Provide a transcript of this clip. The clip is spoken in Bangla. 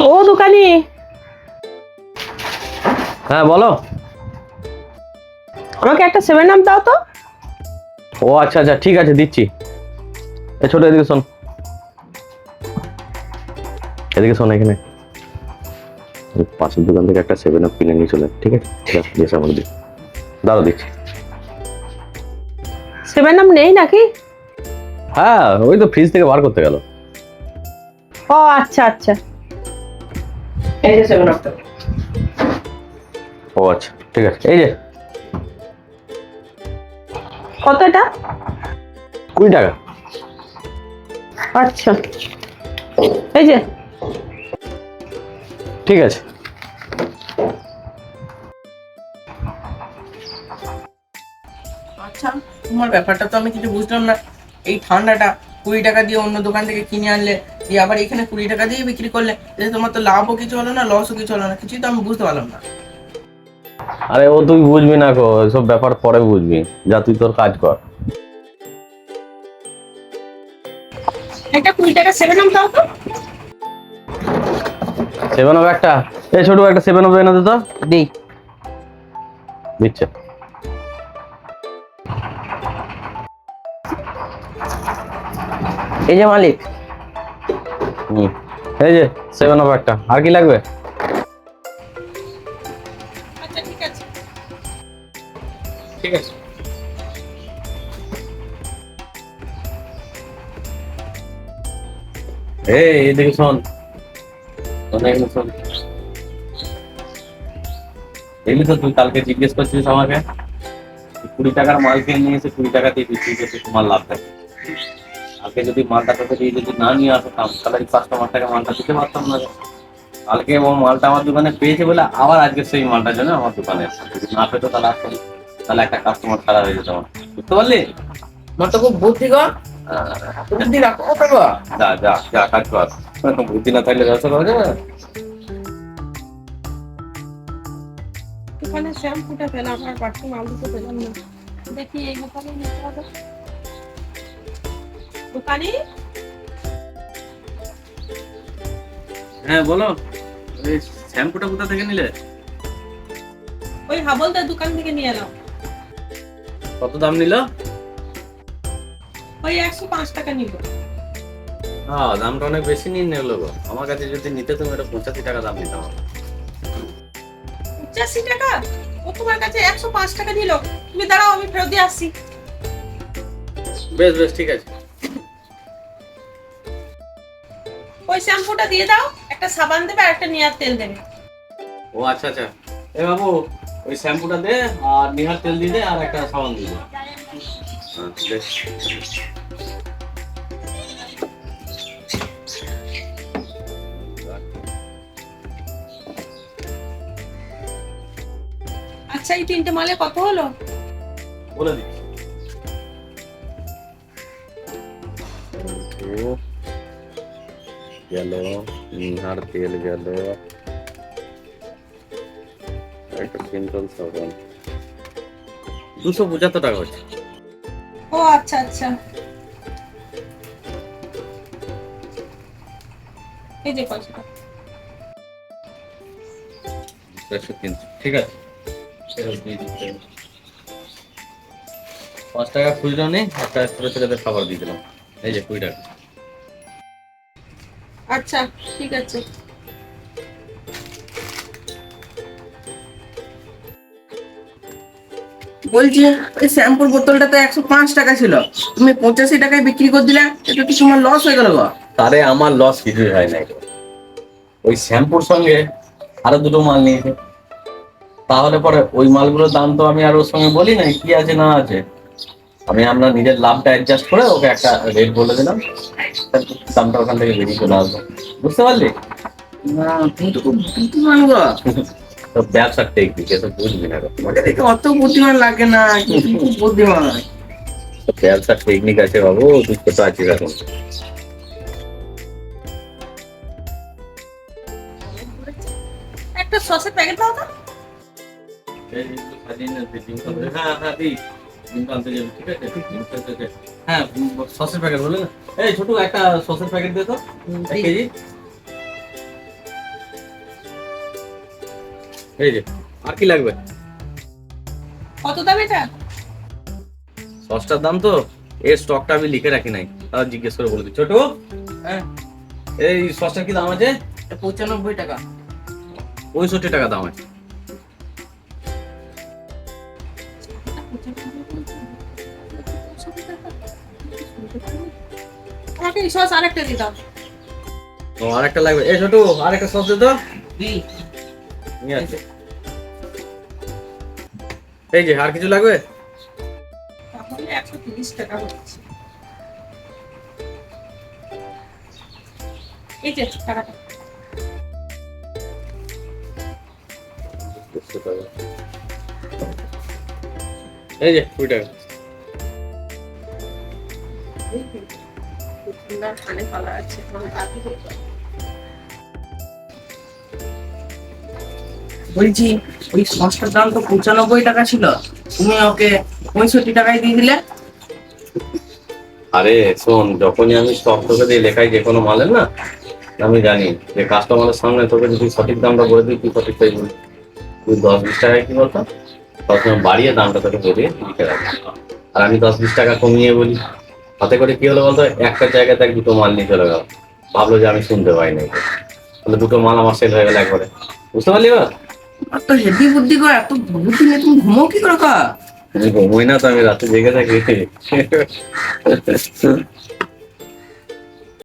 ও দোকানি, হ্যাঁ বলো। আমাকে একটা 7 আপ দাও তো। ও আচ্ছা আচ্ছা, ঠিক আছে দিচ্ছি। এ ছোট, এদিকে শোন, এদিকে শোন, এখানে ওই পাশের দোকান থেকে একটা 7 আপ কিনে নিয়ে চলে, ঠিক আছে? ঠিক আছে, দিয়েছে আমাকে, দিচ্ছি, দাঁড়াও দিচ্ছি। 7 আপ নেই নাকি? হ্যাঁ, ওই তো ফ্রিজ থেকে বার করতে গেল। ও আচ্ছা আচ্ছা, এই যে 7 আপটা। ও আচ্ছা, ঠিক আছে, এই যে কত এটা? 20 টাকা। আচ্ছা, এই যে। ঠিক আছে। আচ্ছা, তোমার ব্যাপারটা তো আমি কিছু বুঝলাম না। এই ঠান্ডাটা 20 টাকা দিয়ে অন্য দোকান থেকে কিনে আনলে, দিয়ে আবার এখানে 20 টাকা দিয়ে বিক্রি করলে, এতে তোমার তো লাভও কিছু হলো না, লসও কিছু হলো না, কিছুই তো আমি বুঝতে পারলাম না। আরে ও তুই বুঝবি না গো, এসব ব্যাপার পরে বুঝবি, যা তুই তোর কাজ কর। এটা 20 টাকা 7 আপ দাও তো। 7 আপ একটা, এই ছোট একটা 7 আপ এনে দে তো। দেই। দিচ্ছে। এই যে মালিক। হুম, এই যে 7 আপ একটা, আর কি লাগবে? আচ্ছা ঠিক আছে। ঠিক আছে। এই এদিকে শোন, এখানে শোন। দেখলি তো, তুই কালকে জিজ্ঞেস করছিস আমাকে 20 টাকার মাল কিনে নিয়ে এসে 20 টাকা দিয়ে বিক্রি করতে তোমার লাভ থাকে। কালকে যদি মালটা তোকে দিয়ে যদি না নিয়ে আসতাম, তাহলে এই কাস্টমারটাকে মালটা দিতে পারতাম না। কালকে ও মালটা আমার দোকানে পেয়েছে বলে আবার আজকে সেই মালটার জন্য আমার দোকানে এসছে। যদি না পেতো তাহলে আসতো না। তাহলে একটা কাস্টমার খারাপ হয়ে যেত আমার, বুঝতে পারলি? তোমার তো খুব বুদ্ধি গো। বুদ্ধি রাখো গো। যা যা যা, কাজ কর। বুদ্ধি না থাকলে ব্যবসা করা যাবে না। এখানে শ্যাম্পুটা পেলাম আর বাকি মাল দুটো পেলাম না। দেখি এই দোকানে নিতে হবে। দোকানি, হ্যাঁ বলো, এই শ্যাম্পুটা কোথা থেকে নিলে? ওই হাবলদার দোকান থেকে নিয়ে এলাম। কত দাম নিল? ওই 105 টাকা নিল। হ্যাঁ, দামটা অনেক বেশি নিয়ে নিলো গো। আমার কাছে যদি নিতে তুমি এটা 85 টাকা দাম নিতে হবে। 85 টাকা? ও তোমার কাছে 105 টাকা নিল। তুমি দাঁড়াও, আমি ফেরত দিয়ে আসছি। বেশ বেশ, ঠিক আছে। ওই শ্যাম্পুটা দিয়ে দাও, একটা সাবান দেবে আর একটা নিয়ার তেল দেবে। ও আচ্ছা আচ্ছা, এ বাবু ওই শ্যাম্পুটা দে, আর নিহার তেল দিয়ে দে, আর একটা সাবান দিয়ে দে। হ্যাঁ, বেশ। আচ্ছা, এই 3টে মালে কত হলো? বলে দিচ্ছি। গেল, নিহার তেল গেল, একটা সিম্পল সাবান, 275 টাকা হচ্ছে। ও আচ্ছা আচ্ছা, এই যে পয়সাটা। 130, ঠিক আছে। 5 টাকা খুচরো নেই, একটা ছোট ছেলেদের খাবার দিয়ে দিলাম। এই যে 20 টাকা। আচ্ছা ঠিক আছে। বলছি, ওই শ্যাম্পুর বোতলটা তো 105 টাকা ছিল, তুমি 85 টাকায় বিক্রি করে দিলে, এটা তো তোমার লস হয়ে গেল গো। আরে আমার লস কিছুই হয় নাই। ওই শ্যাম্পুর সঙ্গে আরো দুটো মাল নিয়েছে, তাহলে পরে ওই মালগুলোর দাম তো আমি আর ওর সঙ্গে বলি নাই কি আছে না আছে। আমি আপনার নিজের লাভটা অ্যাডজাস্ট করে ওকে একটা রেট বলে দিলাম, দামটা ওখান থেকে বেরিয়ে চলে আসবো, বুঝতে পারলি? না, তুমি তো খুব বুদ্ধিমান গো। তো ব্যবসার টেকনিক এসব বুঝবি না। তোমাকে দেখে অত বুদ্ধিমান লাগে না, কিন্তু তুমি খুব বুদ্ধিমান। তো ব্যবসার টেকনিক আছে বাবু, তুই ছোট আছিস এখন। একটা সসের প্যাকেট দাও তো। হ্যাঁ হ্যাঁ দিই, আনতে যাবি, ঠিক আছে? হ্যাঁ, সসের প্যাকেট বলে না। এই ছোট একটা সসের প্যাকেট দে তো, 1 কেজি। এই যে আর কি লাগবে? কত দাম এটা? সসটার দাম তো, এর স্টকটা আমি লিখে রাখি নাই, তাও জিজ্ঞেস করে বলে দিই। ছোট, হ্যাঁ, এই সসটার কি দাম আছে? 95 টাকা। 65 টাকা দাম আছে। আমাকে এই সস আরেকটা দিয়ে দাও। ও আরেকটা লাগবে। এই ছোট, আরেকটা সস দে তো। দিই। নিয়ে আসো। এই যে আর কিছু লাগবে? তাহলে 130 টাকা হচ্ছে। এই যে টাকাটা। এই যে 20 টাকা। সুন্দর খানে ফলা আছে। বলছি ওই সসটার দাম তো 95 টাকা ছিল, তুমি ওকে 65 টাকায় দিয়ে দিলে। আরে শোন, যখনই আমি স্টক তোকে দিয়ে লেখাই যে কোনো মালের না, আমি জানি যে কাস্টমারের সামনে তোকে যদি সঠিক দামটা বলে দিই তুই সঠিক তাই বলবি। তুই 10-20 টাকায় কি বলতো, সবসময় বাড়িয়ে দামটা তোকে বলে লিখে রাখি, আর আমি 10-20 টাকা কমিয়ে বলি। তাতে করে কি হলো বলতো, একটা জায়গায় দেখ দুটো মাল নিয়ে চলে গেল, ভাবলো যে আমি শুনতে পাই নাই, তাহলে দুটো মাল আমার সেল হয়ে গেল একবারে। বুঝতে পারলি? বা আর তো হেভি বুদ্ধি করে, এত বুদ্ধি নিয়ে তুমি ঘুমো কি করে কা? আমি ঘুমোই না তো, আমি রাতে জেগে থাকি।